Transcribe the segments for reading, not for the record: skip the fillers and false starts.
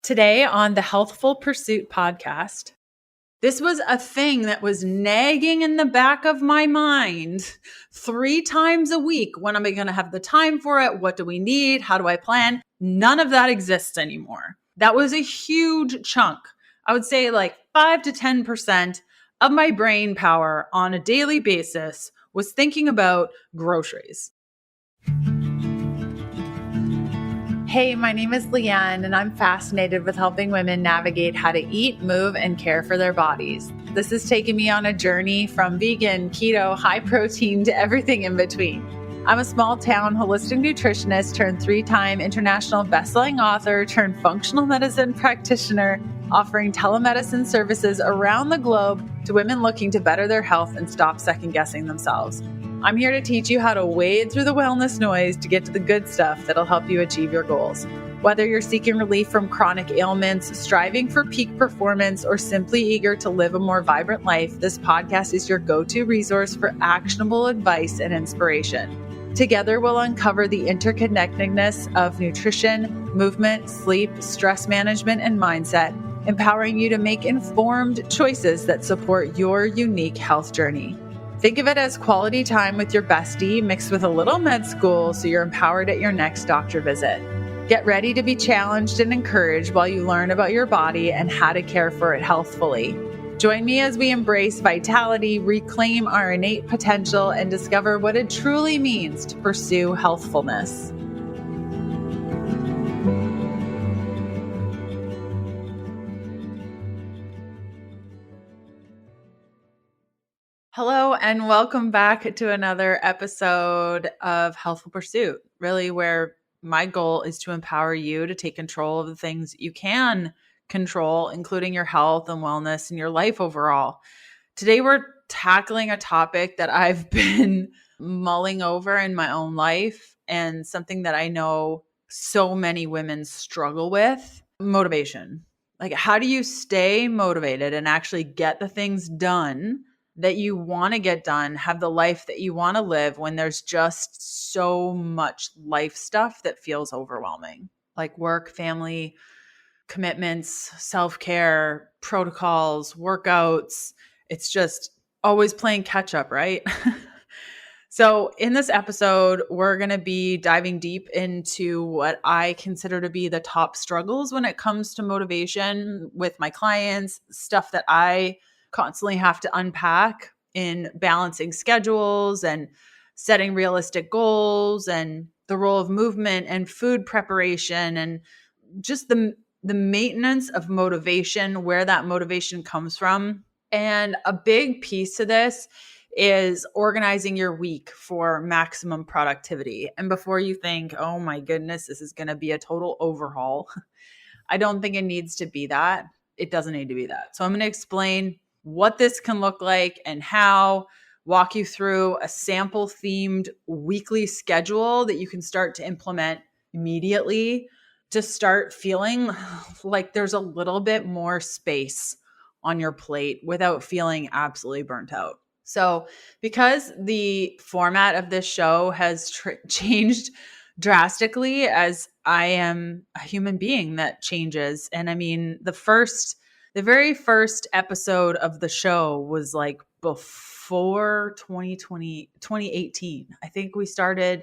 Today on the Healthful Pursuit Podcast, this was a thing that was nagging in the back of my mind 3 times a week. When am I going to have the time for it? What do we need? How do I plan? None of that exists anymore. That was a huge chunk. I would say like 5 to 10% of my brain power on a daily basis was thinking about groceries. Hey, my name is Leanne, and I'm fascinated with helping women navigate how to eat, move, and care for their bodies. This has taken me on a journey from vegan, keto, high protein to everything in between. I'm a small town holistic nutritionist turned 3-time international bestselling author turned functional medicine practitioner, offering telemedicine services around the globe to women looking to better their health and stop second-guessing themselves. I'm here to teach you how to wade through the wellness noise to get to the good stuff that'll help you achieve your goals. Whether you're seeking relief from chronic ailments, striving for peak performance, or simply eager to live a more vibrant life, this podcast is your go-to resource for actionable advice and inspiration. Together, we'll uncover the interconnectedness of nutrition, movement, sleep, stress management, and mindset, empowering you to make informed choices that support your unique health journey. Think of it as quality time with your bestie mixed with a little med school so you're empowered at your next doctor visit. Get ready to be challenged and encouraged while you learn about your body and how to care for it healthfully. Join me as we embrace vitality, reclaim our innate potential, and discover what it truly means to pursue healthfulness. Hello, and welcome back to another episode of Healthful Pursuit, really where my goal is to empower you to take control of the things that you can control, including your health and wellness and your life overall. Today, we're tackling a topic that I've been mulling over in my own life and something that I know so many women struggle with: motivation. Like, how do you stay motivated and actually get the things done that you want to get done, have the life that you want to live when there's just so much life stuff that feels overwhelming, like work, family, commitments, self-care, protocols, workouts. It's just always playing catch up, right? So in this episode, we're going to be diving deep into what I consider to be the top struggles when it comes to motivation with my clients, stuff that I constantly have to unpack in balancing schedules and setting realistic goals, and the role of movement and food preparation, and just the maintenance of motivation, where that motivation comes from. And a big piece to this is organizing your week for maximum productivity. And before you think, oh my goodness, this is going to be a total overhaul, I don't think it needs to be that. It doesn't need to be that. So I'm going to explain what this can look like and how, walk you through a sample themed weekly schedule that you can start to implement immediately to start feeling like there's a little bit more space on your plate without feeling absolutely burnt out. So because the format of this show has changed drastically as I am a human being that changes. And I mean, the very first episode of the show was like before 2018. I think we started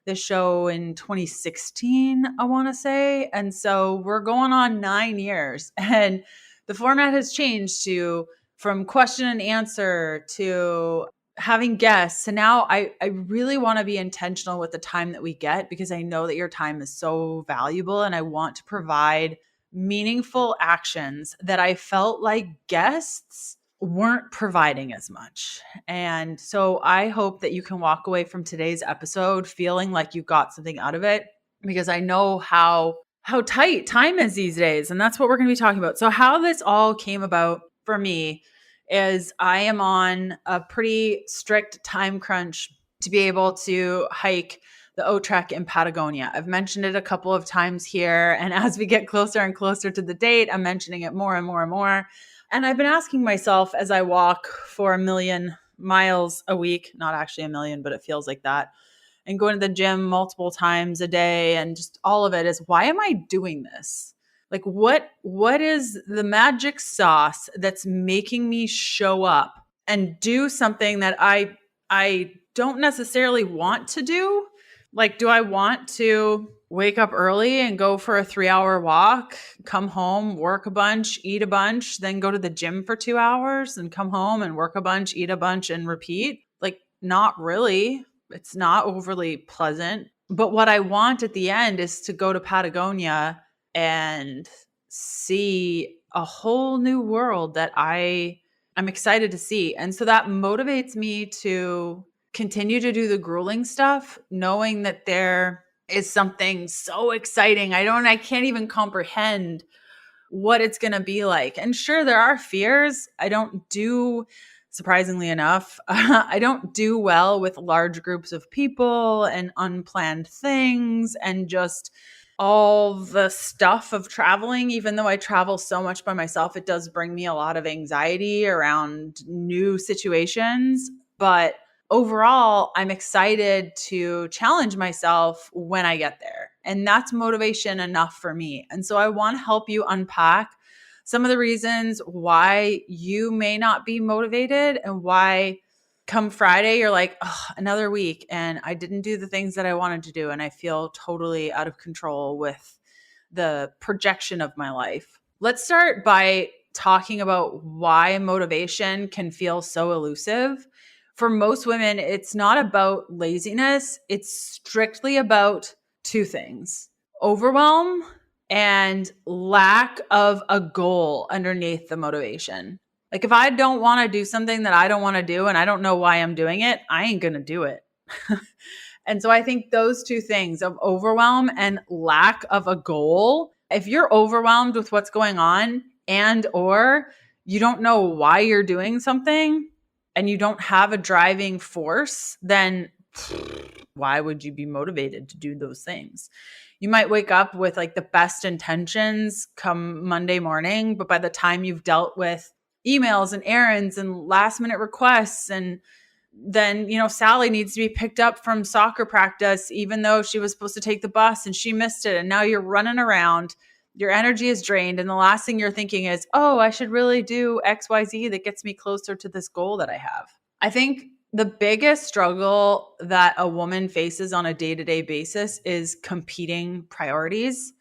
the show in 2016, I want to say. And so we're going on 9 years, and the format has changed from question and answer to having guests. And now I really want to be intentional with the time that we get, because I know that your time is so valuable, and I want to provide meaningful actions that I felt like guests weren't providing as much. And so I hope that you can walk away from today's episode feeling like you got something out of it, because I know how tight time is these days. And that's what we're going to be talking about. So how this all came about for me is I am on a pretty strict time crunch to be able to hike the O-Trek in Patagonia. I've mentioned it a couple of times here, and as we get closer and closer to the date, I'm mentioning it more and more and more. And I've been asking myself as I walk for 1 million miles a week, not actually 1 million, but it feels like that, and going to the gym multiple times a day, and just all of it is, why am I doing this? Like what is the magic sauce that's making me show up and do something that I don't necessarily want to do? Like, do I want to wake up early and go for a 3-hour walk, come home, work a bunch, eat a bunch, then go to the gym for 2 hours and come home and work a bunch, eat a bunch and repeat? Like, not really. It's not overly pleasant. But what I want at the end is to go to Patagonia and see a whole new world that I'm excited to see. And so that motivates me to continue to do the grueling stuff, knowing that there is something so exciting. I can't even comprehend what it's going to be like. And sure, there are fears. Surprisingly enough, I don't do well with large groups of people and unplanned things and just all the stuff of traveling. Even though I travel so much by myself, it does bring me a lot of anxiety around new situations. But overall, I'm excited to challenge myself when I get there. And that's motivation enough for me. And so I want to help you unpack some of the reasons why you may not be motivated and why come Friday, you're like, oh, another week. And I didn't do the things that I wanted to do. And I feel totally out of control with the projection of my life. Let's start by talking about why motivation can feel so elusive. For most women, it's not about laziness. It's strictly about two things: overwhelm and lack of a goal underneath the motivation. Like, if I don't want to do something that I don't want to do and I don't know why I'm doing it, I ain't going to do it. And so I think those two things of overwhelm and lack of a goal, if you're overwhelmed with what's going on and or you don't know why you're doing something and you don't have a driving force, then why would you be motivated to do those things? You might wake up with like the best intentions come Monday morning, but by the time you've dealt with emails and errands and last minute requests, and then, Sally needs to be picked up from soccer practice, even though she was supposed to take the bus and she missed it. And now you're running around, your energy is drained. And the last thing you're thinking is, oh, I should really do XYZ that gets me closer to this goal that I have. I think the biggest struggle that a woman faces on a day-to-day basis is competing priorities.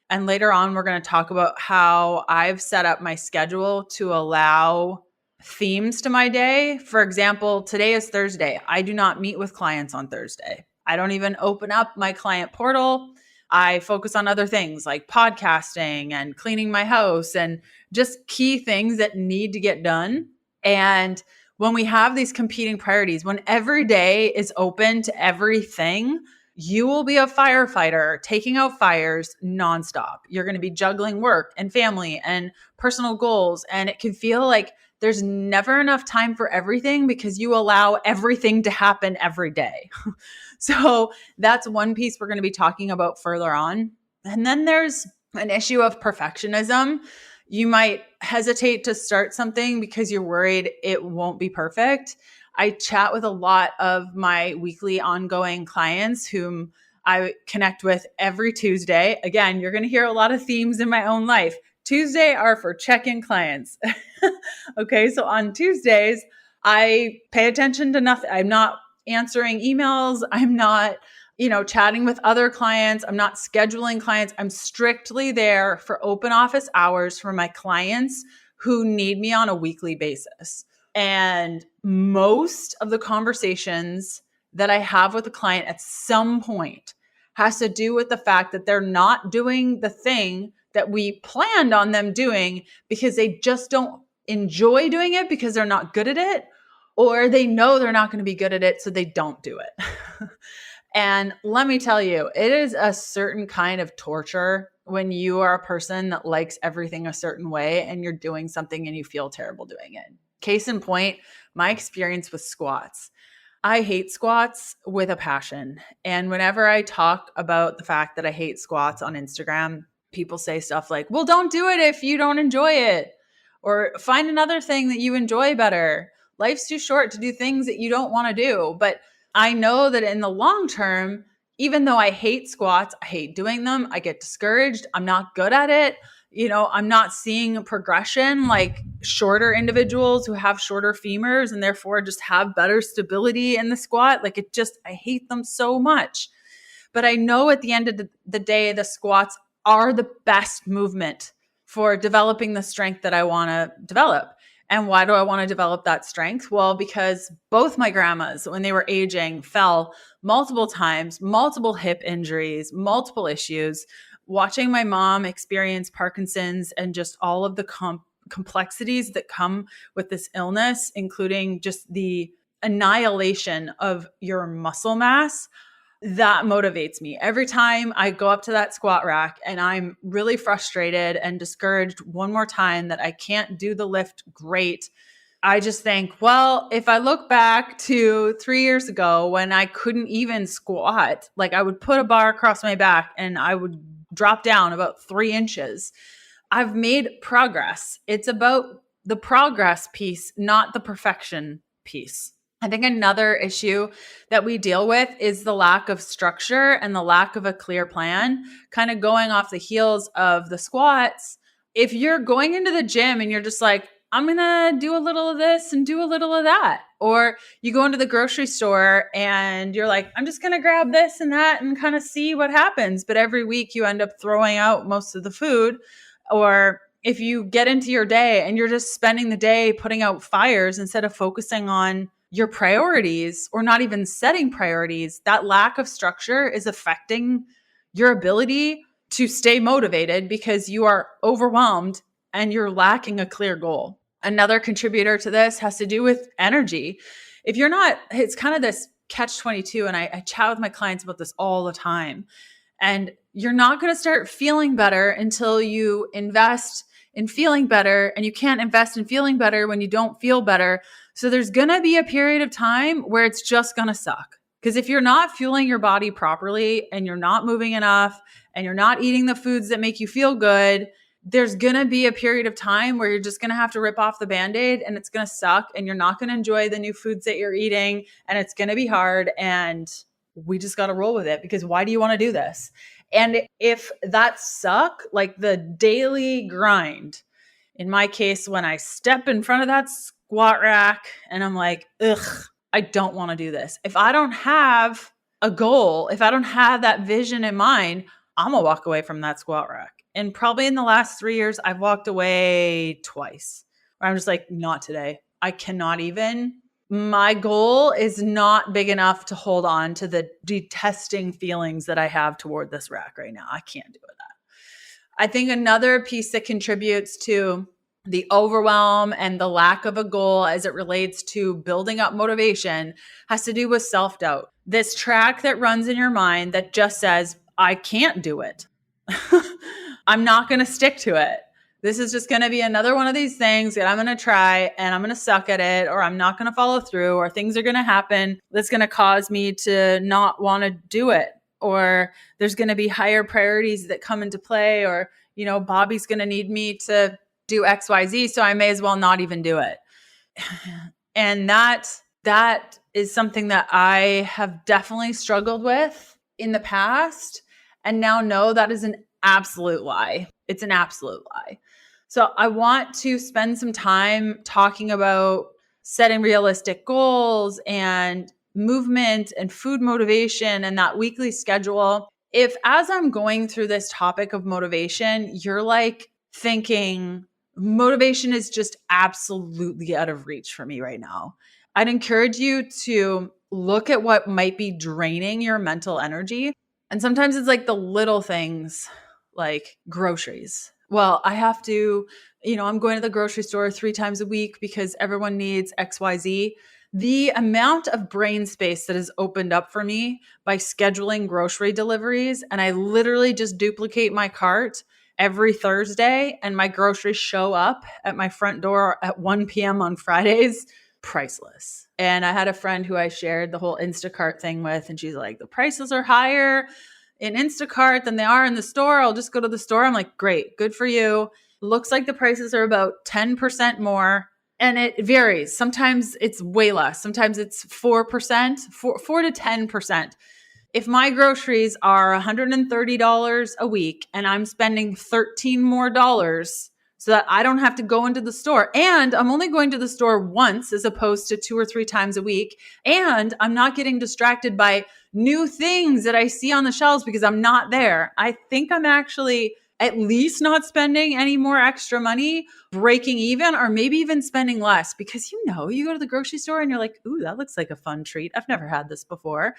And later on, we're going to talk about how I've set up my schedule to allow themes to my day. For example, today is Thursday. I do not meet with clients on Thursday. I don't even open up my client portal. I focus on other things like podcasting and cleaning my house and just key things that need to get done. And when we have these competing priorities, when every day is open to everything, you will be a firefighter taking out fires nonstop. You're going to be juggling work and family and personal goals. And it can feel like there's never enough time for everything because you allow everything to happen every day. So that's one piece we're going to be talking about further on. And then there's an issue of perfectionism. You might hesitate to start something because you're worried it won't be perfect. I chat with a lot of my weekly ongoing clients whom I connect with every Tuesday. Again, you're going to hear a lot of themes in my own life. Tuesday are for check-in clients. Okay, so on Tuesdays, I pay attention to nothing. I'm not answering emails. I'm not, chatting with other clients. I'm not scheduling clients. I'm strictly there for open office hours for my clients who need me on a weekly basis. And most of the conversations that I have with a client at some point has to do with the fact that they're not doing the thing that we planned on them doing because they just don't enjoy doing it because they're not good at it, or they know they're not going to be good at it, so they don't do it. And let me tell you, it is a certain kind of torture when you are a person that likes everything a certain way and you're doing something and you feel terrible doing it. Case in point, my experience with squats. I hate squats with a passion. And whenever I talk about the fact that I hate squats on Instagram, people say stuff like, well, don't do it if you don't enjoy it, or find another thing that you enjoy better. Life's too short to do things that you don't want to do. But I know that in the long term, even though I hate squats, I hate doing them, I get discouraged, I'm not good at it. I'm not seeing progression like shorter individuals who have shorter femurs and therefore just have better stability in the squat. Like I hate them so much. But I know at the end of the day, the squats are the best movement for developing the strength that I want to develop. And why do I want to develop that strength? Well, because both my grandmas, when they were aging, fell multiple times, multiple hip injuries, multiple issues. Watching my mom experience Parkinson's and just all of the complexities that come with this illness, including just the annihilation of your muscle mass, that motivates me. Every time I go up to that squat rack and I'm really frustrated and discouraged one more time that I can't do the lift great, I just think, well, if I look back to 3 years ago when I couldn't even squat, like I would put a bar across my back and I would drop down about 3 inches. I've made progress. It's about the progress piece, not the perfection piece. I think another issue that we deal with is the lack of structure and the lack of a clear plan, kind of going off the heels of the squats. If you're going into the gym and you're just like, I'm going to do a little of this and do a little of that. Or you go into the grocery store and you're like, I'm just going to grab this and that and kind of see what happens. But every week you end up throwing out most of the food. Or if you get into your day and you're just spending the day putting out fires instead of focusing on your priorities or not even setting priorities, that lack of structure is affecting your ability to stay motivated because you are overwhelmed and you're lacking a clear goal. Another contributor to this has to do with energy. If you're not, it's kind of this catch-22, and I chat with my clients about this all the time. And you're not going to start feeling better until you invest in feeling better, and you can't invest in feeling better when you don't feel better. So there's going to be a period of time where it's just going to suck. Because if you're not fueling your body properly and you're not moving enough and you're not eating the foods that make you feel good, there's going to be a period of time where you're just going to have to rip off the Band-Aid and it's going to suck and you're not going to enjoy the new foods that you're eating and it's going to be hard, and we just got to roll with it because why do you want to do this? And if that suck, like the daily grind, in my case, when I step in front of that squat rack and I'm like, ugh, I don't want to do this. If I don't have a goal, if I don't have that vision in mind, I'm going to walk away from that squat rack. And probably in the last 3 years, I've walked away twice. Where I'm just like, not today. I cannot even. My goal is not big enough to hold on to the detesting feelings that I have toward this rack right now. I can't do that. I think another piece that contributes to the overwhelm and the lack of a goal as it relates to building up motivation has to do with self-doubt. This track that runs in your mind that just says, I can't do it. I'm not going to stick to it. This is just going to be another one of these things that I'm going to try and I'm going to suck at it, or I'm not going to follow through, or things are going to happen that's going to cause me to not want to do it. Or there's going to be higher priorities that come into play, or, Bobby's going to need me to do X, Y, Z. So I may as well not even do it. And that is something that I have definitely struggled with in the past, and now know that is an absolute lie. It's an absolute lie. So I want to spend some time talking about setting realistic goals and movement and food motivation and that weekly schedule. If as I'm going through this topic of motivation, you're like thinking motivation is just absolutely out of reach for me right now, I'd encourage you to look at what might be draining your mental energy. And sometimes it's like the little things like groceries. Well, I have to, I'm going to the grocery store 3 times a week because everyone needs XYZ. The amount of brain space that has opened up for me by scheduling grocery deliveries, and I literally just duplicate my cart every Thursday and my groceries show up at my front door at 1 p.m. on Fridays, priceless. And I had a friend who I shared the whole Instacart thing with, and she's like, the prices are higher in Instacart than they are in the store. I'll just go to the store. I'm like, great, good for you. Looks like the prices are about 10% more. And it varies. Sometimes it's way less. Sometimes it's 4%, 4 to 10%. if my groceries are $130 a week and I'm spending $13 more so that I don't have to go into the store, and I'm only going to the store once as opposed to 2 or 3 times a week, and I'm not getting distracted by new things that I see on the shelves because I'm not there, I think I'm actually at least not spending any more extra money, breaking even, or maybe even spending less, because you go to the grocery store and you're like, ooh, that looks like a fun treat. I've never had this before.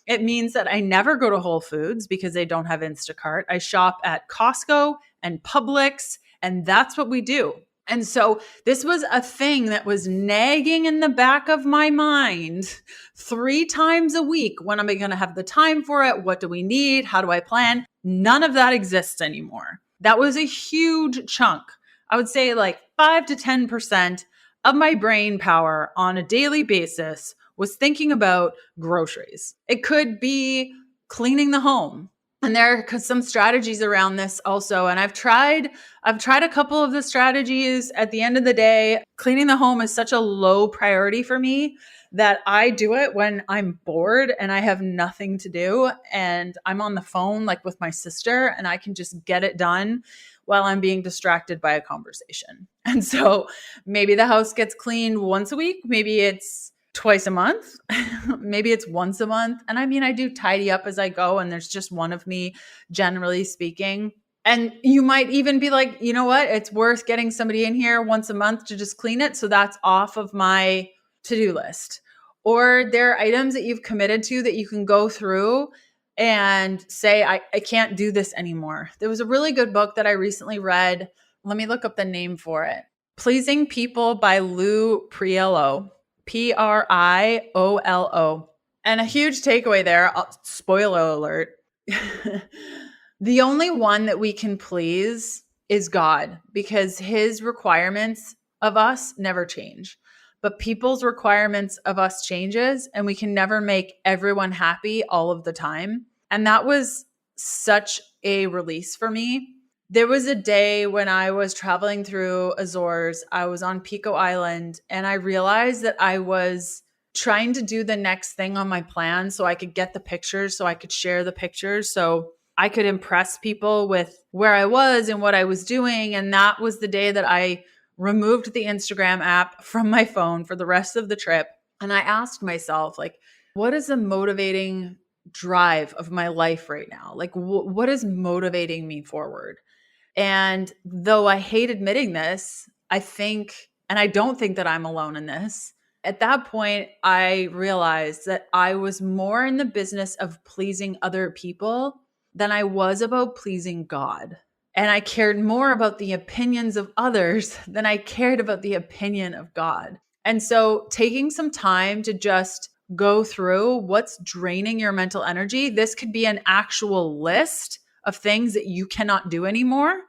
It means that I never go to Whole Foods because they don't have Instacart. I shop at Costco and Publix, and that's what we do. And so this was a thing that was nagging in the back of my mind 3 times a week. When am I going to have the time for it? What do we need? How do I plan? None of that exists anymore. That was a huge chunk. I would say like 5 to 10% of my brain power on a daily basis was thinking about groceries. It could be cleaning the home. And there are some strategies around this also. And I've tried a couple of the strategies. At the end of the day, cleaning the home is such a low priority for me that I do it when I'm bored and I have nothing to do and I'm on the phone like with my sister and I can just get it done while I'm being distracted by a conversation. And so maybe the house gets cleaned once a week, maybe it's twice a month, maybe it's once a month. And I mean, I do tidy up as I go, and there's just one of me, generally speaking. And you might even be like, you know what? It's worth getting somebody in here once a month to just clean it. So that's off of my to-do list. Or there are items that you've committed to that you can go through and say, I can't do this anymore. There was a really good book that I recently read. Let me look up the name for it. Pleasing People by Lou Priolo. Priolo. And a huge takeaway there, spoiler alert, the only one that we can please is God, because his requirements of us never change. But people's requirements of us changes, and we can never make everyone happy all of the time. And that was such a release for me. There was a day when I was traveling through Azores. I was on Pico Island, and I realized that I was trying to do the next thing on my plan so I could get the pictures, so I could share the pictures, so I could impress people with where I was and what I was doing. And that was the day that I removed the Instagram app from my phone for the rest of the trip. And I asked myself, like, what is the motivating drive of my life right now? Like, what is motivating me forward? And though I hate admitting this, I think, and I don't think that I'm alone in this, at that point, I realized that I was more in the business of pleasing other people than I was about pleasing God. And I cared more about the opinions of others than I cared about the opinion of God. And so taking some time to just go through what's draining your mental energy, this could be an actual list of things that you cannot do anymore,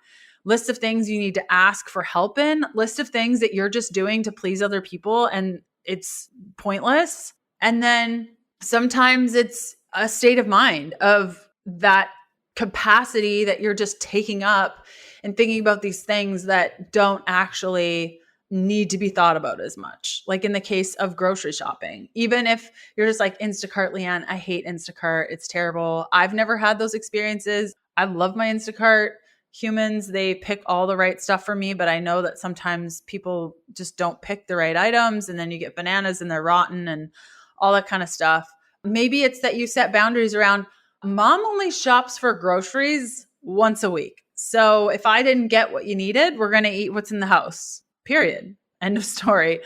list of things you need to ask for help in, list of things that you're just doing to please other people and it's pointless. And then sometimes it's a state of mind of that capacity that you're just taking up and thinking about these things that don't actually need to be thought about as much. Like in the case of grocery shopping, even if you're just like Instacart, Leanne, I hate Instacart. It's terrible. I've never had those experiences. I love my Instacart humans. They pick all the right stuff for me, but I know that sometimes people just don't pick the right items and then you get bananas and they're rotten and all that kind of stuff. Maybe it's that you set boundaries around mom only shops for groceries once a week. So if I didn't get what you needed, we're going to eat what's in the house. Period. End of story.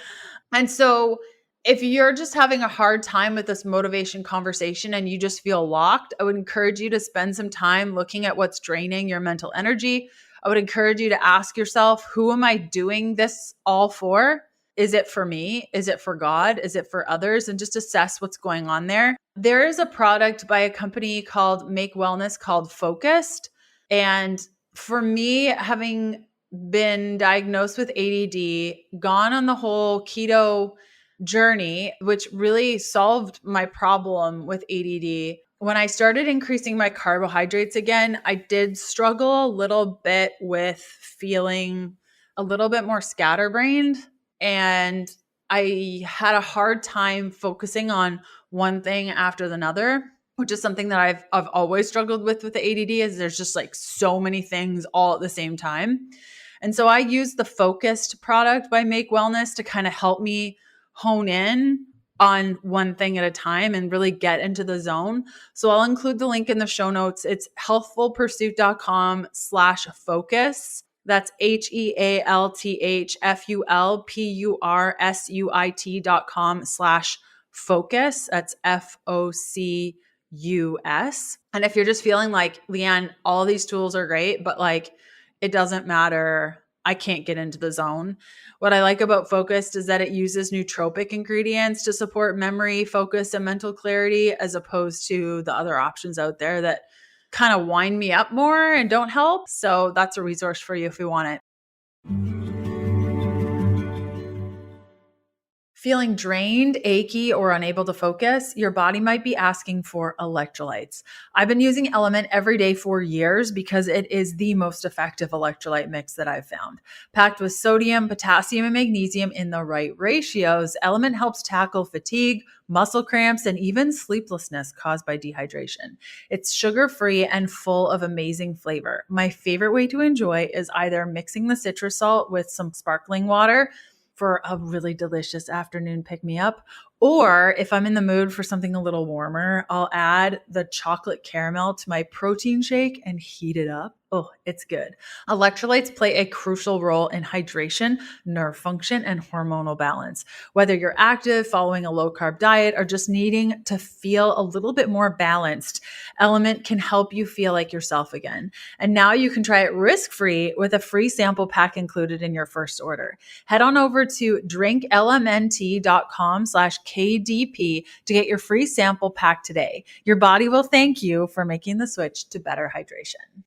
And so if you're just having a hard time with this motivation conversation and you just feel locked, I would encourage you to spend some time looking at what's draining your mental energy. I would encourage you to ask yourself, who am I doing this all for? Is it for me? Is it for God? Is it for others? And just assess what's going on there. There is a product by a company called Make Wellness called Focused. And for me, having been diagnosed with ADD, gone on the whole keto journey, which really solved my problem with ADD. When I started increasing my carbohydrates again, I did struggle a little bit with feeling a little bit more scatterbrained. And I had a hard time focusing on one thing after another, which is something that I've always struggled with the ADD, is there's just like so many things all at the same time. And so I use the Focused product by Make Wellness to kind of help me hone in on one thing at a time and really get into the zone. So I'll include the link in the show notes. It's healthfulpursuit.com/focus. That's healthfulpursuit.com/focus. That's FOCUS. And if you're just feeling like, Leanne, all these tools are great, but like, it doesn't matter, I can't get into the zone. What I like about Focused is that it uses nootropic ingredients to support memory, focus, and mental clarity, as opposed to the other options out there that kind of wind me up more and don't help. So that's a resource for you if you want it. Feeling drained, achy, or unable to focus, your body might be asking for electrolytes. I've been using Element every day for years because it is the most effective electrolyte mix that I've found. Packed with sodium, potassium, and magnesium in the right ratios, Element helps tackle fatigue, muscle cramps, and even sleeplessness caused by dehydration. It's sugar-free and full of amazing flavor. My favorite way to enjoy is either mixing the citrus salt with some sparkling water for a really delicious afternoon pick-me-up. Or if I'm in the mood for something a little warmer, I'll add the chocolate caramel to my protein shake and heat it up. Oh, it's good. Electrolytes play a crucial role in hydration, nerve function, and hormonal balance. Whether you're active, following a low-carb diet, or just needing to feel a little bit more balanced, Element can help you feel like yourself again. And now you can try it risk-free with a free sample pack included in your first order. Head on over to drinklmnt.com/KDP to get your free sample pack today. Your body will thank you for making the switch to better hydration.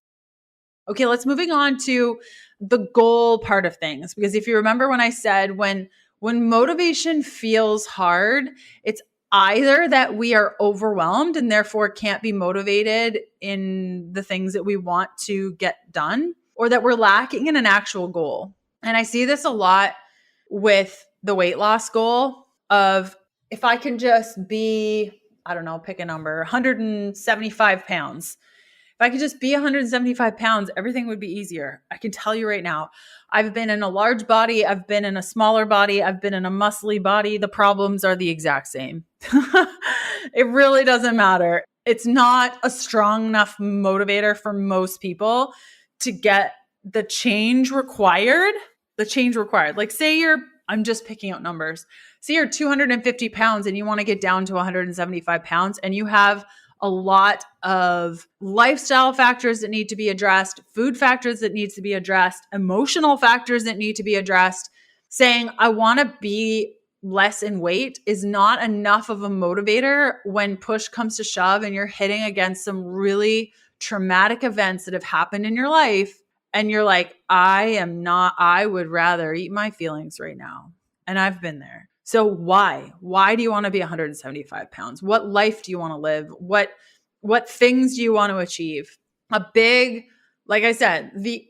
Okay, let's moving on to the goal part of things. Because if you remember when I said when motivation feels hard, it's either that we are overwhelmed and therefore can't be motivated in the things that we want to get done, or that we're lacking in an actual goal. And I see this a lot with the weight loss goal of, if I can just be, I don't know, pick a number, 175 pounds. If I could just be 175 pounds, everything would be easier. I can tell you right now, I've been in a large body. I've been in a smaller body. I've been in a muscly body. The problems are the exact same. It really doesn't matter. It's not a strong enough motivator for most people to get the change required. Like say I'm just picking out numbers. Say you're 250 pounds and you want to get down to 175 pounds, and you have a lot of lifestyle factors that need to be addressed, food factors that needs to be addressed, emotional factors that need to be addressed. Saying, I want to be less in weight is not enough of a motivator when push comes to shove and you're hitting against some really traumatic events that have happened in your life. And you're like, I would rather eat my feelings right now. And I've been there. So why? Why do you want to be 175 pounds? What life do you want to live? What things do you want to achieve? Like I said, the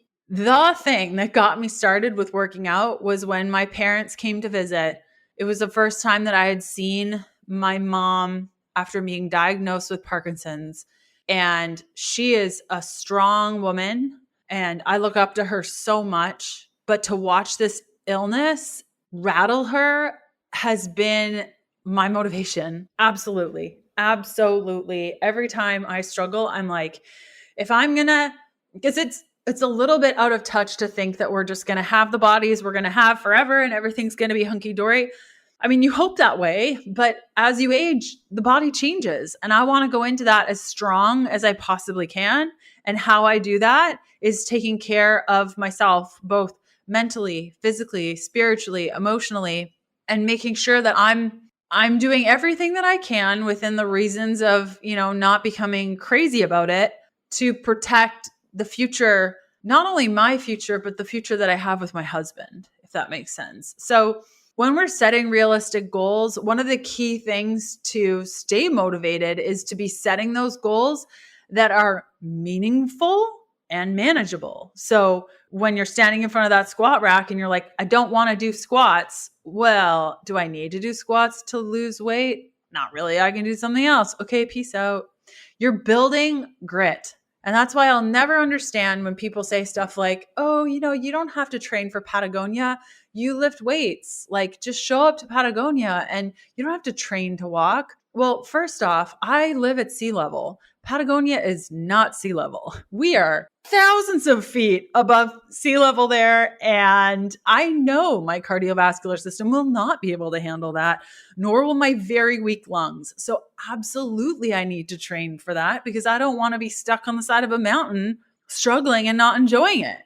thing that got me started with working out was when my parents came to visit. It was the first time that I had seen my mom after being diagnosed with Parkinson's. And she is a strong woman, and I look up to her so much. But to watch this illness rattle her has been my motivation. Absolutely. Every time I struggle, I'm like, because it's a little bit out of touch to think that we're just going to have the bodies we're going to have forever and everything's going to be hunky dory. I mean, you hope that way, but as you age, the body changes. And I want to go into that as strong as I possibly can. And how I do that is taking care of myself, both mentally, physically, spiritually, emotionally, and making sure that I'm doing everything that I can within the reasons of, not becoming crazy about it, to protect the future, not only my future, but the future that I have with my husband, if that makes sense. So when we're setting realistic goals, one of the key things to stay motivated is to be setting those goals that are meaningful and manageable. So when you're standing in front of that squat rack and you're like, I don't want to do squats. Well, do I need to do squats to lose weight? Not really. I can do something else. Okay, peace out. You're building grit. And that's why I'll never understand when people say stuff like, oh, you don't have to train for Patagonia. You lift weights. Like, just show up to Patagonia and you don't have to train to walk. Well, first off, I live at sea level. Patagonia is not sea level. We are thousands of feet above sea level there. And I know my cardiovascular system will not be able to handle that, nor will my very weak lungs. So absolutely, I need to train for that because I don't want to be stuck on the side of a mountain struggling and not enjoying it.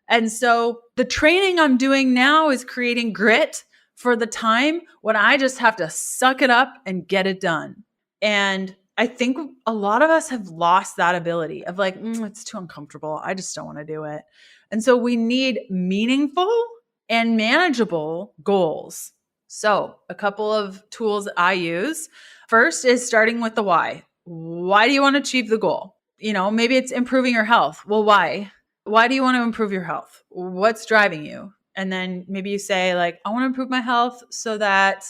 And so the training I'm doing now is creating grit for the time when I just have to suck it up and get it done. And I think a lot of us have lost that ability of like, it's too uncomfortable. I just don't want to do it. And so we need meaningful and manageable goals. So a couple of tools that I use. First is starting with the why. Why do you want to achieve the goal? Maybe it's improving your health. Well, why? Why do you want to improve your health? What's driving you? And then maybe you say like, I want to improve my health so that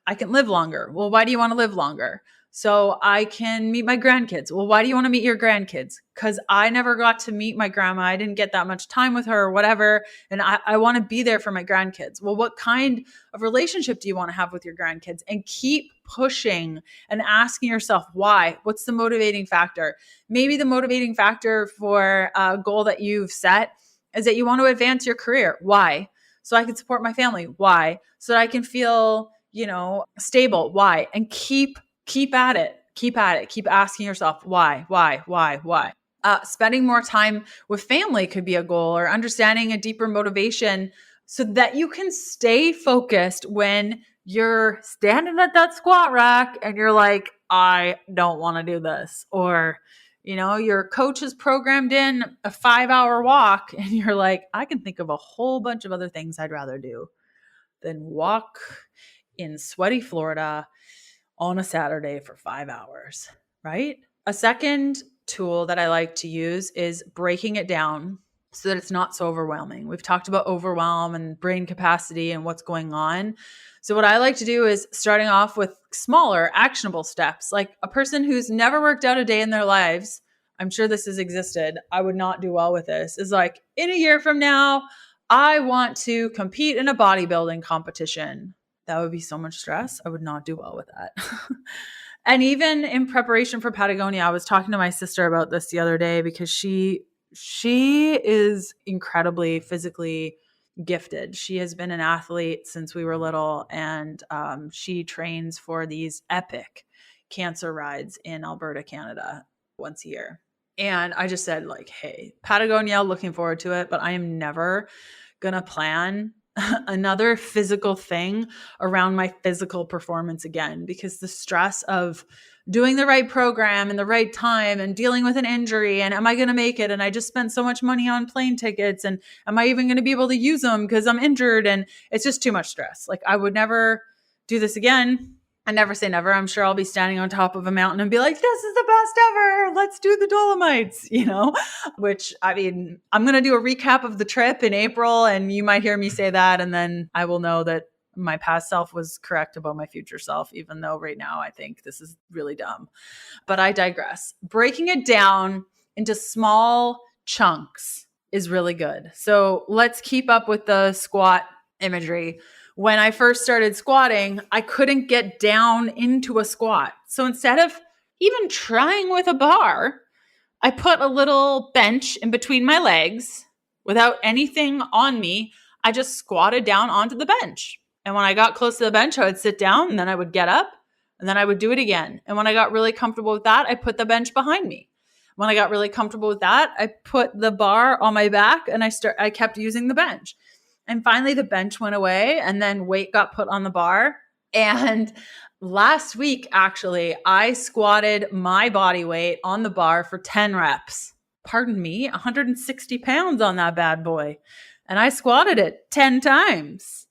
I can live longer. Well, why do you want to live longer? So I can meet my grandkids. Well, why do you want to meet your grandkids? Because I never got to meet my grandma. I didn't get that much time with her or whatever. And I want to be there for my grandkids. Well, what kind of relationship do you want to have with your grandkids? And keep pushing and asking yourself why. What's the motivating factor? Maybe the motivating factor for a goal that you've set is that you want to advance your career. Why? So I can support my family. Why? So that I can feel, stable. Why? And keep at it. Keep asking yourself why. Spending more time with family could be a goal, or understanding a deeper motivation so that you can stay focused when you're standing at that squat rack and you're like, I don't want to do this. Or, your coach has programmed in a 5-hour walk and you're like, I can think of a whole bunch of other things I'd rather do than walk in sweaty Florida on a Saturday for 5 hours, right? A second tool that I like to use is breaking it down so that it's not so overwhelming. We've talked about overwhelm and brain capacity and what's going on. So what I like to do is starting off with smaller, actionable steps. Like a person who's never worked out a day in their lives, I'm sure this has existed, I would not do well with this, is like, in a year from now, I want to compete in a bodybuilding competition. That would be so much stress. I would not do well with that. And even in preparation for Patagonia, I was talking to my sister about this the other day because she is incredibly physically gifted. She has been an athlete since we were little, and she trains for these epic cancer rides in Alberta, Canada, once a year. And I just said like, hey, Patagonia, looking forward to it, but I am never going to plan another physical thing around my physical performance again, because the stress of doing the right program and the right time and dealing with an injury and am I going to make it? And I just spent so much money on plane tickets and am I even going to be able to use them because I'm injured? And it's just too much stress. Like I would never do this again. I never say never. I'm sure I'll be standing on top of a mountain and be like, this is the best ever. Let's do the Dolomites, which I mean, I'm going to do a recap of the trip in April and you might hear me say that. And then I will know that my past self was correct about my future self, even though right now I think this is really dumb. But I digress. Breaking it down into small chunks is really good. So let's keep up with the squat imagery. When I first started squatting, I couldn't get down into a squat. So instead of even trying with a bar, I put a little bench in between my legs without anything on me. I just squatted down onto the bench. And when I got close to the bench, I would sit down and then I would get up and then I would do it again. And when I got really comfortable with that, I put the bench behind me. When I got really comfortable with that, I put the bar on my back and I kept using the bench. And finally the bench went away and then weight got put on the bar. And last week, actually, I squatted my body weight on the bar for 10 reps. Pardon me, 160 pounds on that bad boy. And I squatted it 10 times.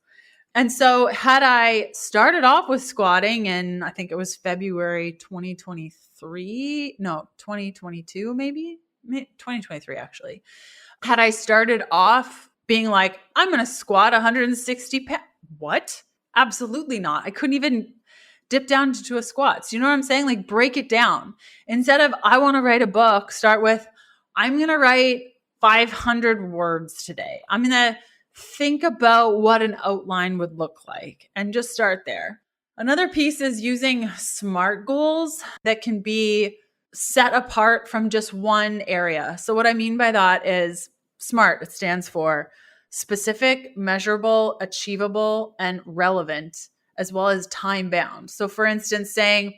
And so had I started off with squatting in, I think it was February 2022, maybe 2023, actually. Had I started off being like, I'm going to squat 160 pounds. What? Absolutely not. I couldn't even dip down to a squat. So you know what I'm saying? Like break it down. Instead of, I want to write a book, start with, I'm going to write 500 words today. I'm going to think about what an outline would look like and just start there. Another piece is using SMART goals that can be set apart from just one area. So what I mean by that is SMART, it stands for specific, measurable, achievable, and relevant, as well as time bound. So for instance, saying,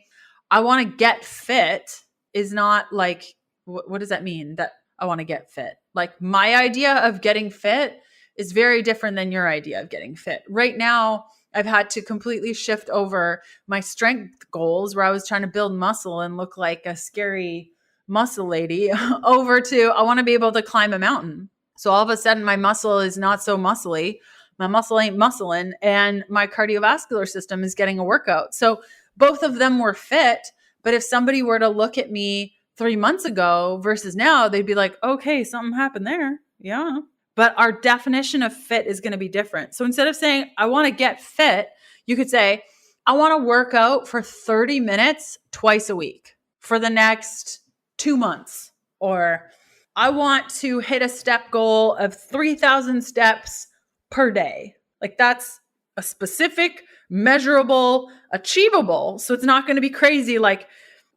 I want to get fit is not like, what does that mean? That I want to get fit. Like my idea of getting fit is very different than your idea of getting fit. Right now, I've had to completely shift over my strength goals where I was trying to build muscle and look like a scary muscle lady over to, I want to be able to climb a mountain. So all of a sudden my muscle is not so muscly. My muscle ain't muscling and my cardiovascular system is getting a workout. So both of them were fit. But if somebody were to look at me 3 months ago versus now, they'd be like, okay, something happened there. Yeah. But our definition of fit is going to be different. So instead of saying, I want to get fit, you could say, I want to work out for 30 minutes twice a week for the next 2 months. Or I want to hit a step goal of 3,000 steps per day. Like that's a specific, measurable, achievable. So it's not going to be crazy. Like,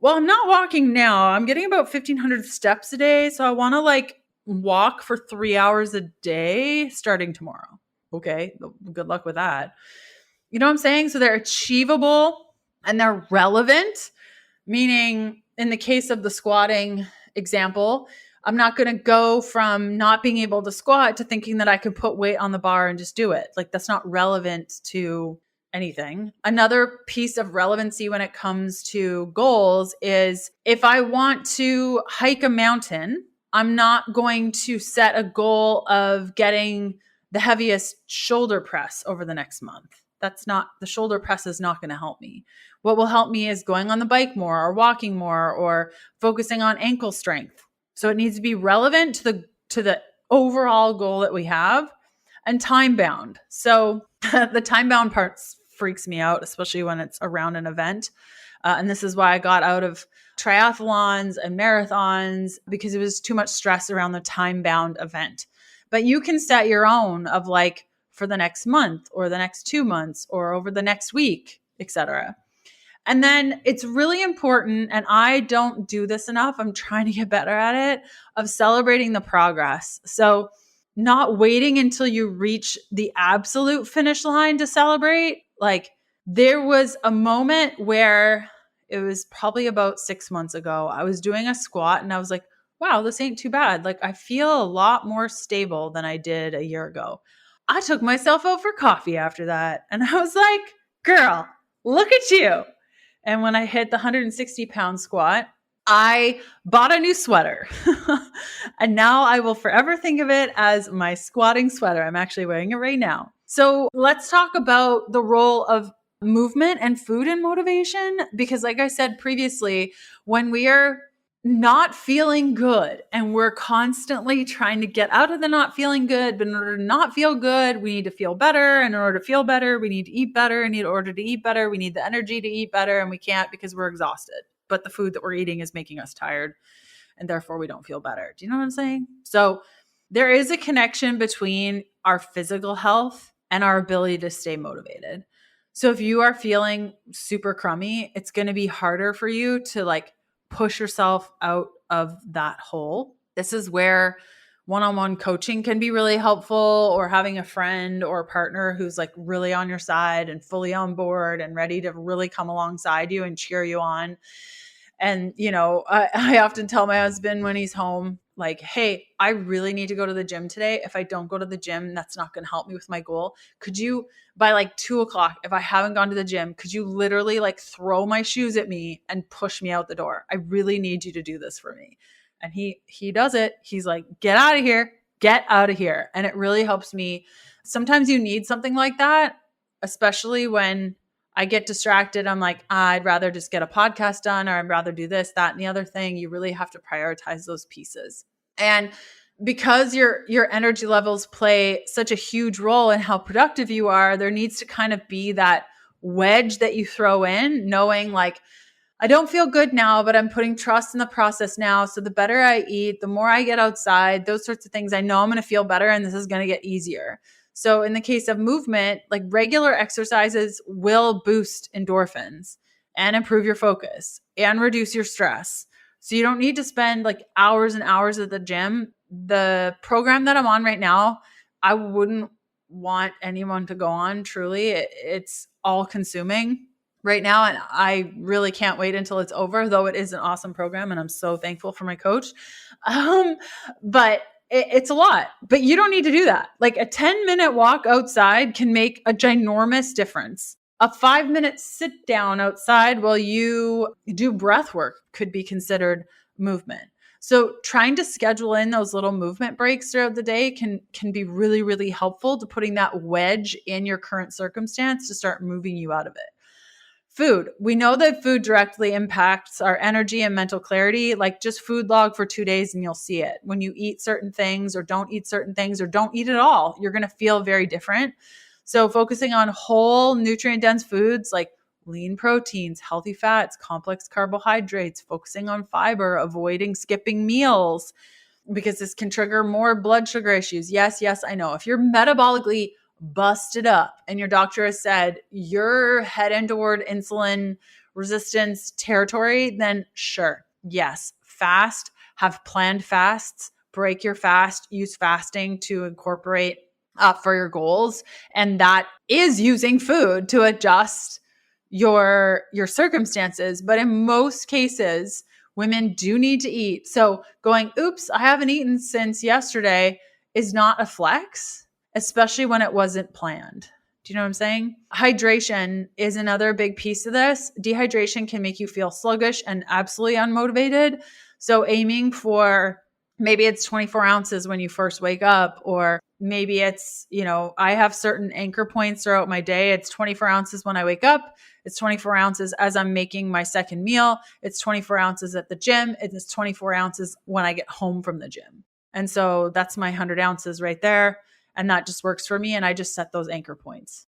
well, I'm not walking now. I'm getting about 1,500 steps a day. So I want to walk for 3 hours a day starting tomorrow. Okay. Good luck with that. You know what I'm saying? So they're achievable and they're relevant, meaning in the case of the squatting example, I'm not going to go from not being able to squat to thinking that I could put weight on the bar and just do it. Like that's not relevant to anything. Another piece of relevancy when it comes to goals is if I want to hike a mountain, I'm not going to set a goal of getting the heaviest shoulder press over the next month. The shoulder press is not going to help me. What will help me is going on the bike more or walking more or focusing on ankle strength. So it needs to be relevant to the overall goal that we have and time bound. So the time bound part freaks me out, especially when it's around an event. And this is why I got out of triathlons and marathons because it was too much stress around the time-bound event. But you can set your own of for the next month or the next 2 months or over the next week, etc. And then it's really important, and I don't do this enough, I'm trying to get better at it, of celebrating the progress. So not waiting until you reach the absolute finish line to celebrate. There was a moment where it was probably about 6 months ago. I was doing a squat and I was like, wow, this ain't too bad. I feel a lot more stable than I did a year ago. I took myself out for coffee after that. And I was like, girl, look at you. And when I hit the 160-pound squat, I bought a new sweater. And now I will forever think of it as my squatting sweater. I'm actually wearing it right now. So let's talk about the role of movement and food and motivation. Because like I said previously, when we are not feeling good and we're constantly trying to get out of the not feeling good, but in order to not feel good, we need to feel better. And in order to feel better, we need to eat better. And in order to eat better, we need the energy to eat better. And we can't because we're exhausted. But the food that we're eating is making us tired. And therefore we don't feel better. Do you know what I'm saying? So there is a connection between our physical health and our ability to stay motivated. So if you are feeling super crummy, it's going to be harder for you to push yourself out of that hole. This is where one-on-one coaching can be really helpful, or having a friend or a partner who's really on your side and fully on board and ready to really come alongside you and cheer you on. And, I often tell my husband when he's home, hey, I really need to go to the gym today. If I don't go to the gym, that's not going to help me with my goal. Could you, by 2:00, if I haven't gone to the gym, could you literally throw my shoes at me and push me out the door? I really need you to do this for me. And he does it. He's like, get out of here. Get out of here. And it really helps me. Sometimes you need something like that, especially when I get distracted. I'm like, I'd rather just get a podcast done, or I'd rather do this, that, and the other thing. You really have to prioritize those pieces. And because your energy levels play such a huge role in how productive you are, there needs to kind of be that wedge that you throw in, knowing like, I don't feel good now, but I'm putting trust in the process now. So the better I eat, the more I get outside, those sorts of things, I know I'm going to feel better and this is going to get easier. So in the case of movement, like regular exercises will boost endorphins and improve your focus and reduce your stress. So you don't need to spend like hours and hours at the gym. The program that I'm on right now, I wouldn't want anyone to go on. Truly, it's all consuming right now. And I really can't wait until it's over, though it is an awesome program. And I'm so thankful for my coach. But it's a lot, but you don't need to do that. Like a 10-minute walk outside can make a ginormous difference. A 5-minute sit down outside while you do breath work could be considered movement. So trying to schedule in those little movement breaks throughout the day can be really, really helpful to putting that wedge in your current circumstance to start moving you out of it. Food. We know that food directly impacts our energy and mental clarity. Like just food log for 2 days and you'll see it. When you eat certain things or don't eat certain things or don't eat at all, you're going to feel very different. So focusing on whole nutrient-dense foods like lean proteins, healthy fats, complex carbohydrates, focusing on fiber, avoiding skipping meals, because this can trigger more blood sugar issues. Yes, I know. If you're metabolically busted up and your doctor has said you're heading toward insulin resistance territory, then sure, yes, fast, have planned fasts, break your fast, use fasting to incorporate for your goals. And that is using food to adjust your circumstances. But in most cases, women do need to eat. So going, oops, I haven't eaten since yesterday is not a flex, especially when it wasn't planned. Do you know what I'm saying? Hydration is another big piece of this. Dehydration can make you feel sluggish and absolutely unmotivated. So aiming for, maybe it's 24 ounces when you first wake up, or maybe it's, I have certain anchor points throughout my day. It's 24 ounces when I wake up. It's 24 ounces as I'm making my second meal. It's 24 ounces at the gym. It's 24 ounces when I get home from the gym. And so that's my 100 ounces right there. And that just works for me. And I just set those anchor points.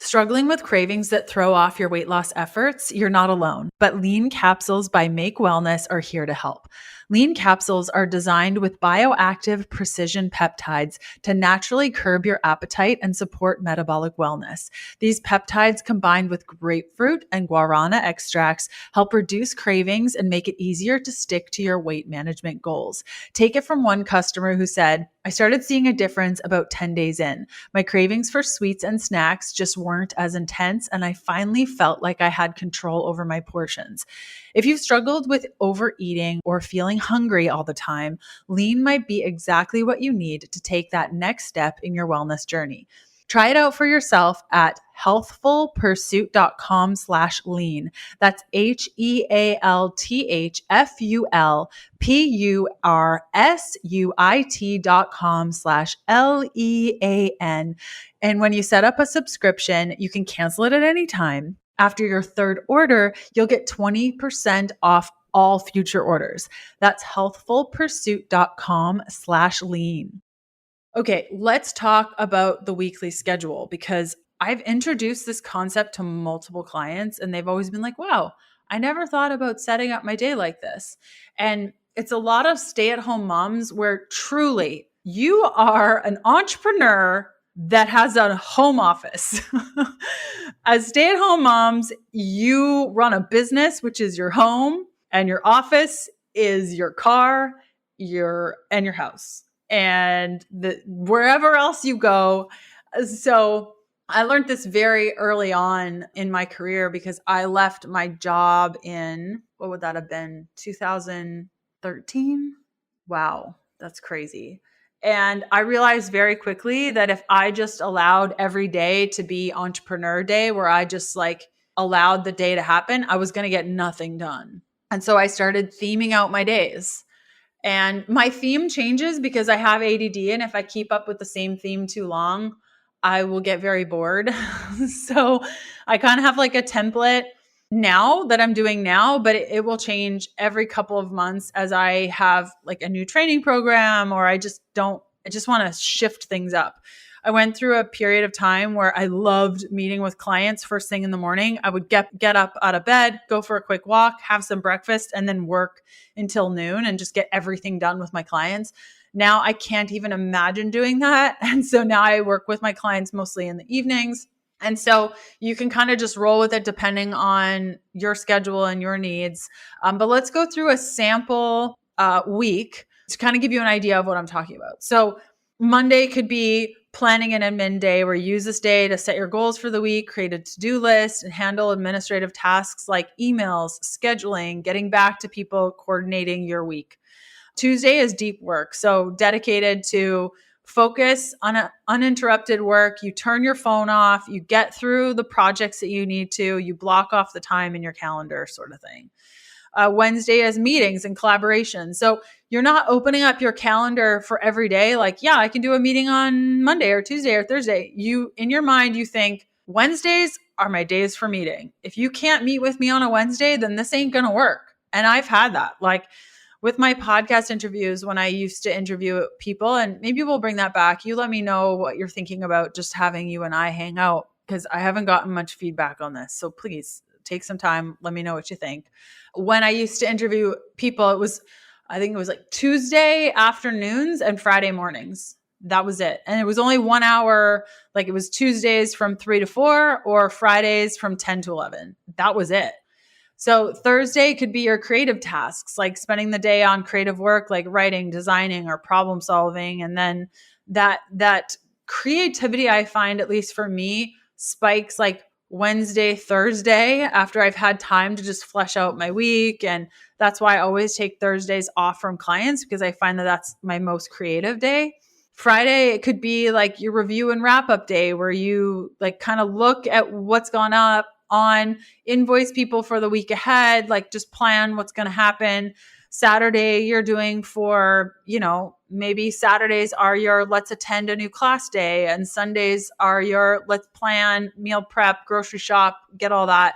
Struggling with cravings that throw off your weight loss efforts? You're not alone, but Lean Capsules by Make Wellness are here to help. Lean capsules are designed with bioactive precision peptides to naturally curb your appetite and support metabolic wellness. These peptides combined with grapefruit and guarana extracts help reduce cravings and make it easier to stick to your weight management goals. Take it from one customer who said, I started seeing a difference about 10 days in. My cravings for sweets and snacks just weren't as intense, and I finally felt like I had control over my portions. If you've struggled with overeating or feeling hungry all the time, Lean might be exactly what you need to take that next step in your wellness journey. Try it out for yourself at healthfulpursuit.com/lean. That's HEALTHFULPURSUIT.com/LEAN. And when you set up a subscription, you can cancel it at any time. After your third order, you'll get 20% off all future orders. That's healthfulpursuit.com/lean. Okay, let's talk about the weekly schedule, because I've introduced this concept to multiple clients and they've always been like, wow, I never thought about setting up my day like this. And it's a lot of stay-at-home moms where truly you are an entrepreneur that has a home office. As stay-at-home moms, you run a business, which is your home, and your office is your car, your house, and wherever else you go. So I learned this very early on in my career because I left my job in, what would that have been? 2013? Wow, that's crazy. And I realized very quickly that if I just allowed every day to be entrepreneur day, where I just like allowed the day to happen, I was going to get nothing done. And so I started theming out my days. And my theme changes because I have ADD. And if I keep up with the same theme too long, I will get very bored. So I kind of have like a template now that I'm doing now, but it will change every couple of months as I have like a new training program, or I just want to shift things up. I went through a period of time where I loved meeting with clients first thing in the morning. I would get up out of bed, go for a quick walk, have some breakfast, and then work until noon and just get everything done with my clients. Now I can't even imagine doing that. And so now I work with my clients mostly in the evenings. And so you can kind of just roll with it depending on your schedule and your needs. But let's go through a sample week to kind of give you an idea of what I'm talking about. So Monday could be planning an admin day where you use this day to set your goals for the week, create a to-do list, and handle administrative tasks like emails, scheduling, getting back to people, coordinating your week. Tuesday is deep work. So dedicated to focus on uninterrupted work. You turn your phone off, you get through the projects that you need to, you block off the time in your calendar, sort of thing. Wednesday is meetings and collaboration. So you're not opening up your calendar for every day. Like, yeah, I can do a meeting on Monday or Tuesday or Thursday. You, in your mind, you think Wednesdays are my days for meeting. If you can't meet with me on a Wednesday, then this ain't going to work. And I've had that. Like with my podcast interviews, when I used to interview people, and maybe we'll bring that back. You let me know what you're thinking about just having you and I hang out, because I haven't gotten much feedback on this. So please take some time. Let me know what you think. When I used to interview people, I think it was like Tuesday afternoons and Friday mornings. That was it. And it was only 1 hour. Like it was Tuesdays from 3 to 4 or Fridays from 10 to 11. That was it. So Thursday could be your creative tasks, like spending the day on creative work, like writing, designing, or problem solving. And then that creativity, I find, at least for me, spikes like Wednesday, Thursday, after I've had time to just flesh out my week. And that's why I always take Thursdays off from clients, because I find that that's my most creative day. Friday, it could be like your review and wrap up day, where you like kind of look at what's gone up on, invoice people for the week ahead, like just plan what's going to happen. Saturday, you're doing for, maybe Saturdays are your let's attend a new class day, and Sundays are your let's plan, meal prep, grocery shop, get all that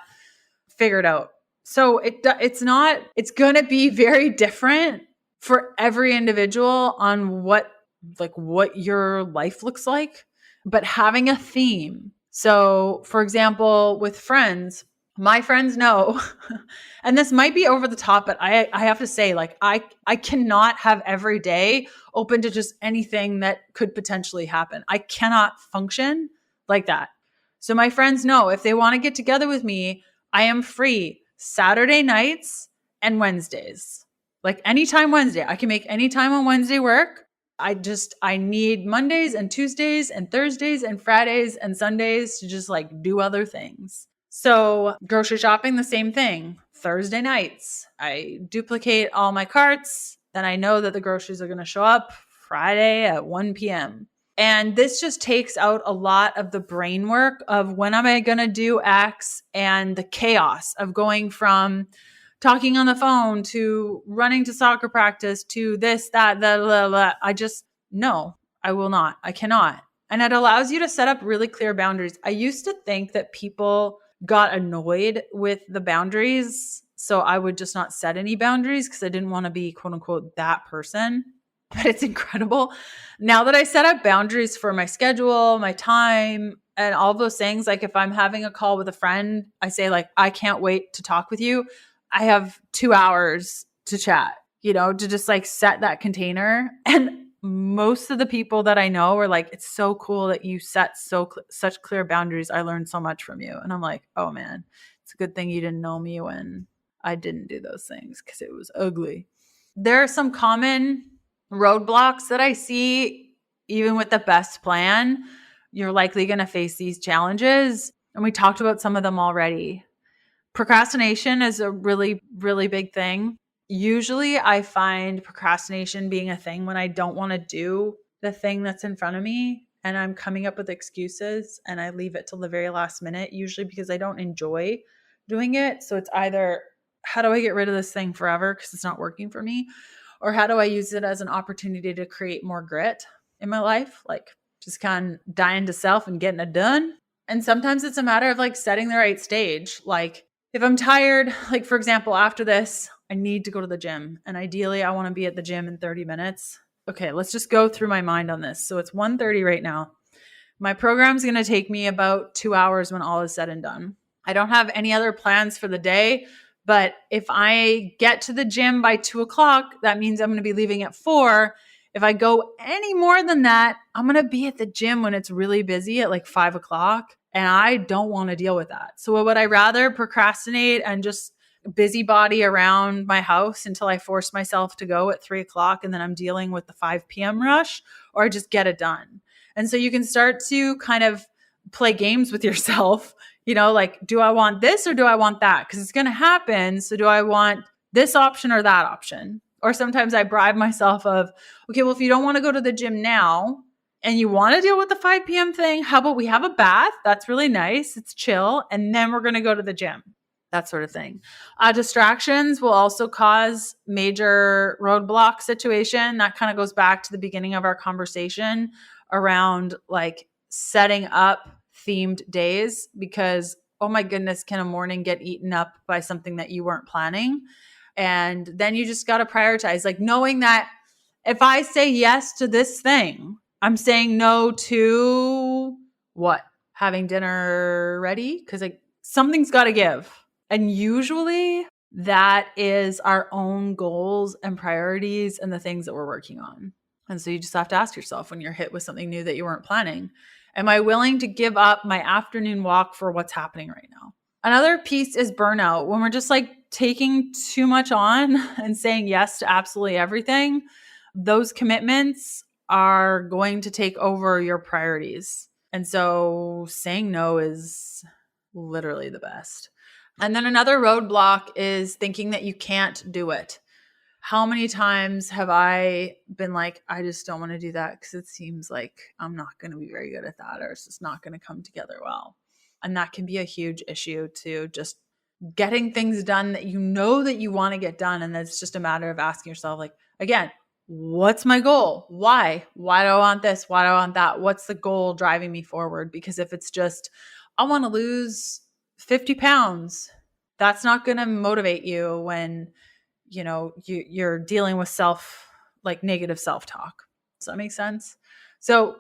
figured out. So it's going to be very different for every individual on what your life looks like, but having a theme. So for example, with friends, my friends know, and this might be over the top, but I have to say, like, I cannot have every day open to just anything that could potentially happen. I cannot function like that. So my friends know if they want to get together with me, I am free Saturday nights and Wednesdays. Like anytime Wednesday, I can make any time on Wednesday work. I need Mondays and Tuesdays and Thursdays and Fridays and Sundays to just like do other things. So grocery shopping, the same thing. Thursday nights, I duplicate all my carts. Then I know that the groceries are going to show up Friday at 1 p.m. And this just takes out a lot of the brain work of when am I going to do X, and the chaos of going from talking on the phone to running to soccer practice to this, that, that. No, I will not. I cannot. And it allows you to set up really clear boundaries. I used to think that people got annoyed with the boundaries, so I would just not set any boundaries because I didn't want to be quote unquote that person. But it's incredible. Now that I set up boundaries for my schedule, my time, and all those things, like if I'm having a call with a friend, I say like, I can't wait to talk with you. I have 2 hours to chat, to just like set that container. And most of the people that I know are like, it's so cool that you set such clear boundaries. I learned so much from you. And I'm like, oh man, it's a good thing you didn't know me when I didn't do those things, because it was ugly. There are some common roadblocks that I see, even with the best plan. You're likely going to face these challenges. And we talked about some of them already. Procrastination is a really, really big thing. Usually I find procrastination being a thing when I don't want to do the thing that's in front of me and I'm coming up with excuses and I leave it till the very last minute, usually because I don't enjoy doing it. So it's either, how do I get rid of this thing forever because it's not working for me? Or how do I use it as an opportunity to create more grit in my life? Like just kind of dying to self and getting it done. And sometimes it's a matter of like setting the right stage. Like if I'm tired, like for example, after this, I need to go to the gym. And ideally I want to be at the gym in 30 minutes. Okay, let's just go through my mind on this. So it's 1:30 right now. My program's going to take me about 2 hours when all is said and done. I don't have any other plans for the day, but if I get to the gym by 2:00, that means I'm going to be leaving at 4. If I go any more than that, I'm going to be at the gym when it's really busy at like 5:00, and I don't want to deal with that. So would I rather procrastinate and just busybody around my house until I force myself to go at 3:00 and then I'm dealing with the 5 p.m. rush, or just get it done? And so you can start to kind of play games with yourself, like, do I want this or do I want that? Because it's going to happen. So do I want this option or that option? Or sometimes I bribe myself of, okay, well, if you don't want to go to the gym now and you want to deal with the 5 p.m. thing, how about we have a bath? That's really nice. It's chill. And then we're going to go to the gym. That sort of thing. Distractions will also cause major roadblock situation. That kind of goes back to the beginning of our conversation around like setting up themed days, because, oh my goodness, can a morning get eaten up by something that you weren't planning? And then you just got to prioritize, like knowing that if I say yes to this thing, I'm saying no to what? Having dinner ready? Because like something's got to give. And usually that is our own goals and priorities and the things that we're working on. And so you just have to ask yourself when you're hit with something new that you weren't planning, am I willing to give up my afternoon walk for what's happening right now? Another piece is burnout. When we're just like taking too much on and saying yes to absolutely everything, those commitments are going to take over your priorities. And so saying no is literally the best. And then another roadblock is thinking that you can't do it. How many times have I been like, I just don't want to do that because it seems like I'm not going to be very good at that, or it's just not going to come together well. And that can be a huge issue to just getting things done that you know that you want to get done. And it's just a matter of asking yourself, like, again, what's my goal? Why? Why do I want this? Why do I want that? What's the goal driving me forward? Because if it's just, I want to lose 50 pounds, that's not going to motivate you when, you're dealing with negative self-talk. Does that make sense? So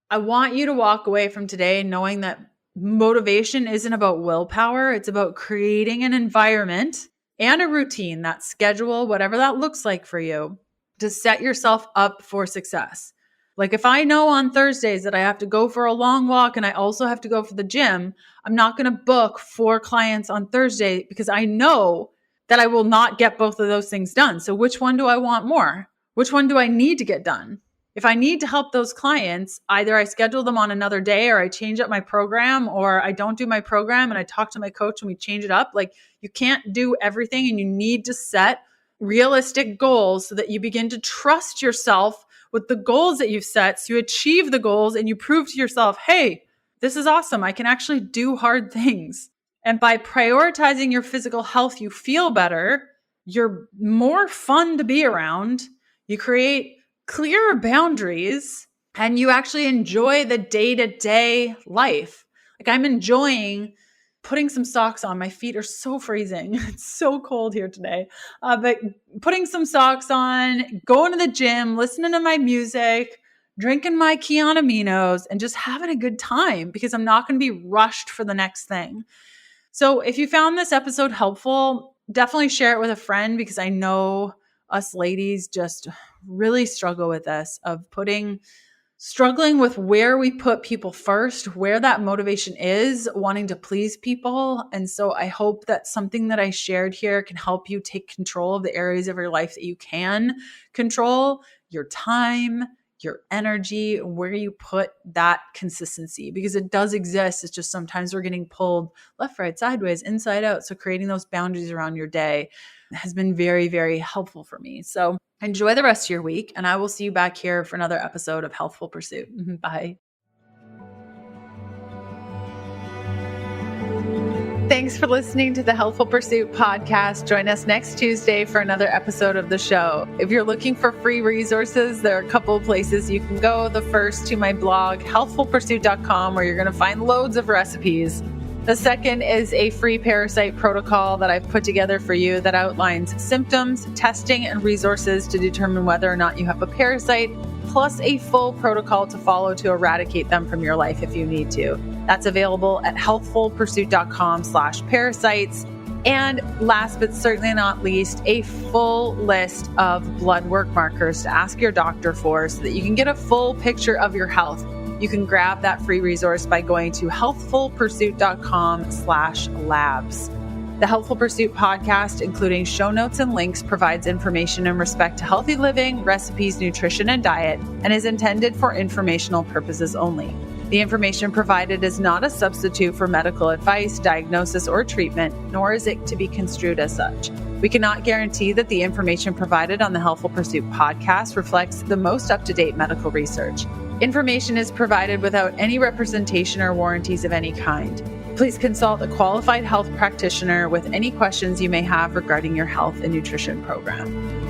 I want you to walk away from today knowing that motivation isn't about willpower. It's about creating an environment and a routine, that schedule, whatever that looks like for you, to set yourself up for success. Like if I know on Thursdays that I have to go for a long walk and I also have to go for the gym, I'm not going to book 4 clients on Thursday because I know that I will not get both of those things done. So which one do I want more? Which one do I need to get done? If I need to help those clients, either I schedule them on another day, or I change up my program, or I don't do my program and I talk to my coach and we change it up. Like you can't do everything, and you need to set realistic goals so that you begin to trust yourself with the goals that you've set, so you achieve the goals and you prove to yourself, hey, this is awesome. I can actually do hard things. And by prioritizing your physical health, you feel better. You're more fun to be around. You create clearer boundaries, and you actually enjoy the day-to-day life. Like I'm enjoying putting some socks on. My feet are so freezing. It's so cold here today. But putting some socks on, going to the gym, listening to my music, drinking my Kiana and just having a good time, because I'm not going to be rushed for the next thing. So if you found this episode helpful, definitely share it with a friend, because I know us ladies just really struggle with this, of struggling with where we put people first, where that motivation is, wanting to please people. And so I hope that something that I shared here can help you take control of the areas of your life that you can control, your time, your energy, where you put that consistency, because it does exist. It's just sometimes we're getting pulled left, right, sideways, inside out. So creating those boundaries around your day has been very, very helpful for me. So enjoy the rest of your week, and I will see you back here for another episode of Healthful Pursuit. Bye. Thanks for listening to the Healthful Pursuit Podcast. Join us next Tuesday for another episode of the show. If you're looking for free resources, there are a couple of places you can go. The first to my blog, healthfulpursuit.com, where you're going to find loads of recipes. The second is a free parasite protocol that I've put together for you that outlines symptoms, testing, and resources to determine whether or not you have a parasite. plus a full protocol to follow to eradicate them from your life if you need to. That's available at healthfulpursuit.com/parasites. And last but certainly not least, a full list of blood work markers to ask your doctor for so that you can get a full picture of your health. You can grab that free resource by going to healthfulpursuit.com/labs. The Healthful Pursuit podcast, including show notes and links, provides information in respect to healthy living, recipes, nutrition, and diet, and is intended for informational purposes only. The information provided is not a substitute for medical advice, diagnosis, or treatment, nor is it to be construed as such. We cannot guarantee that the information provided on the Healthful Pursuit podcast reflects the most up-to-date medical research. Information is provided without any representation or warranties of any kind. Please consult a qualified health practitioner with any questions you may have regarding your health and nutrition program.